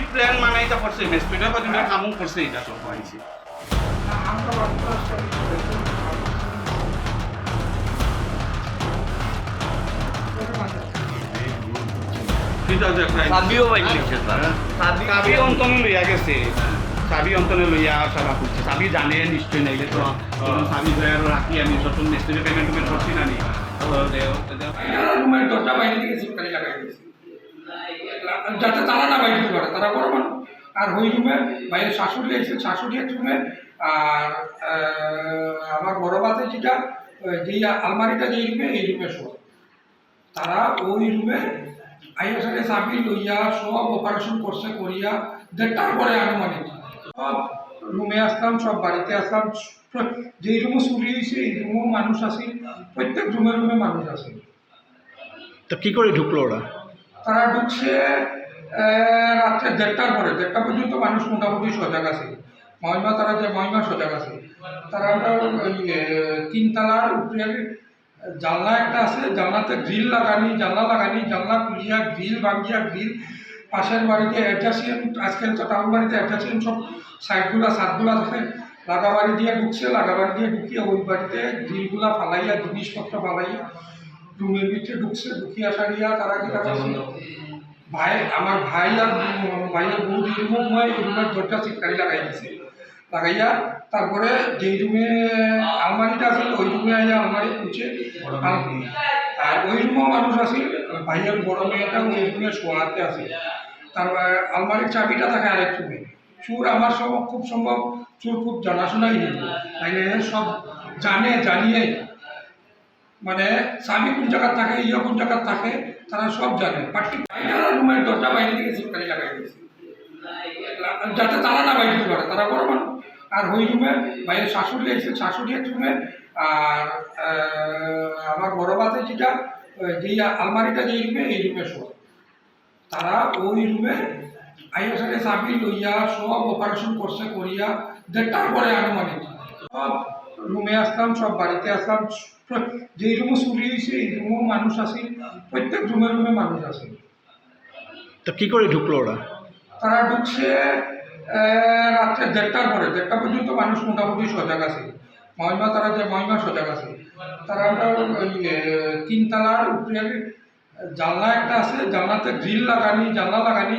Plan মানে এটা করছে মেসপিটা পর্যন্ত কামও করছে এটা সব হয়েছে চাবি অন্তনে লইয়া গেছে চাবি অন্তনে লইয়া সভা করছে চাবি জানে নিশ্চয় নাইলে তো চাবি ধরে আর রাখি আমি যখন মিস্ত্রি পেমেন্ট টেমেন্ট করছি না নি রুমের দরজা বাইরে থেকে সিটকারি লাগাই দিয়েছি যাতে তারা না বাইরে পারে তারা বড় মানুষ আর ওই রুমে বাইরে শাশুড়ি এসে শাশুড়ি এক রুমে আর আমার বড় বাতে যেটা যেই আলমারিটা যেই রুমে এই রুমে শো তারা ওই রুমে আইয়ার সাথে চাবি লইয়া সব অপারেশন করছে করিয়া দেড়টার পরে আনুমানিক সব রুমে আসতাম সব বাড়িতে আসতাম যেই রুমে চুরি হয়েছে এই রুমেও মানুষ আছে প্রত্যেক রুমে রুমে মানুষ আছে তো কি করে ঢুকলো ওরা? তারা ঢুকছে রাত্রে দেড়টার পরে দেড়টা পর্যন্ত মানুষ মোটামুটি সজাগ আছে মহিমা তারা যে মহিমা সজাগ আছে তারা ওই তিনতলার উপরে জানলা একটা আছে জানলাতে গ্রিল লাগানি জানলা খুলিয়া গ্রিল ভাঙিয়া গ্রিল পাশের বাড়িতে অ্যাডজাস্টেন্ট আজকাল তো টাউন বাড়িতে অ্যাডজাস্টেন্ট সব সাইডগুলা ছাদগুলা থাকে লাগাবাড়ি দিয়ে ঢুকছে লাগাবাড়ি দিয়ে ঢুকিয়ে ওই বাড়িতে গ্রিলগুলা ফালাইয়া জিনিসপত্র ফালাইয়া রুমের ভিতরে ঢুকছে ঢুকিয়া সারিয়া তারা কি ভাই আমার ভাই আর ভাইয়ের বউ যে রুম হয় ওই রুমের দরজা সিটকারি লাগাই দিছে লাগাইয়া তারপরে যেই রুমে আলমারিটা আছে ওই রুমে আইয়া আলমারি খুঁজছে আর ওই রুমেও মানুষ আছে ভাইয়ের বড় মেয়েটা ওই রুমে শোয়াতে আছে তারপর আলমারির চাবিটা থাকে আরেক রুমে চোর আমার সব খুব সম্ভব চোর খুব জানাশোনাই নেই তাইলে সব জানিয়ে মানে চাবি কোন জায়গার থাকে ইয়ে কোন জায়গার থাকে তারা সব জানে রুমের দরজা বাইরে থেকে সিটকারি লাগাই দিয়েছে যাতে তারা না বাইরে পারে তারা বড় মানুষ আর ওই রুমে বাইরে শাশুড়ি এসে শাশুড়ি এক রুমে আর আমার বড় বাতে যেটা যেই আলমারিটা যেই রুমে এই রুমে শো তারা ওই রুমে আইয়ার সাথে চাবি লইয়া সব অপারেশন করছে করিয়া দেড়টার পরে আনুমানিক সব রুমে আসতাম সব বাড়িতে আসতাম যেই রুমে চুরি হয়েছে এই রুমেও মানুষ আছে প্রত্যেক রুমে রুমে মানুষ আছে তো কি করে ঢুকলো ওরা? তারা ঢুকছে রাত্রে দেড়টার পরে দেড়টা পর্যন্ত মানুষ মোটামুটি সজাগ আছে মহিমা তারা যে মহিমা সজাগ আছে তারা ওই তিনতলার উপরে জানলা একটা আছে জানলাতে গ্রিল লাগানি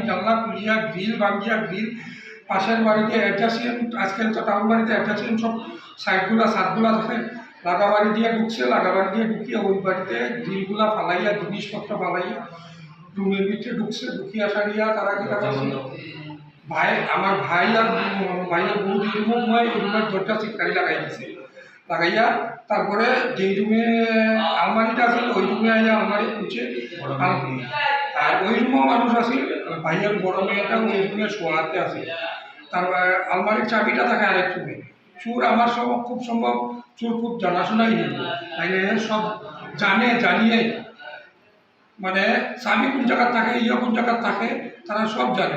জানলা খুলিয়া গ্রিল ভাঙিয়া গ্রিল পাশের বাড়িতে অ্যাডজাস্টেন্ট আজকাল তো টাউন বাড়িতে অ্যাডজাস্টেন্ট সব সাইডগুলা ছাদগুলা থাকে লাগাবাড়ি দিয়ে ঢুকছে লাগাবাড়ি দিয়ে ঢুকিয়ে ওই বাড়িতে গ্রিলগুলা ফালাইয়া জিনিসপত্র ফালাইয়া রুমের ভিতরে ঢুকছে ঢুকিয়া সারিয়া তারা কি ভাই আমার ভাই আর ভাইয়ের বউ যে রুম হয় ওই রুমের দরজা সিটকারি লাগাই দিছে লাগাইয়া তারপরে যেই রুমে আলমারিটা আছে ওই রুমে আইয়া আলমারি খুঁজছে আর ওই রুমেও মানুষ আছে ভাইয়ের বড় মেয়েটা ওই রুমে শোয়াতে আছে তারপর আলমারির চাবিটা থাকে আরেক রুমে চোর আমার সব খুব সম্ভব চোর খুব জানাশোনাই নেই তাইলে সব জানিয়ে মানে চাবি কোন জায়গার থাকে ইয়ে কোন জায়গার থাকে তারা সব জানে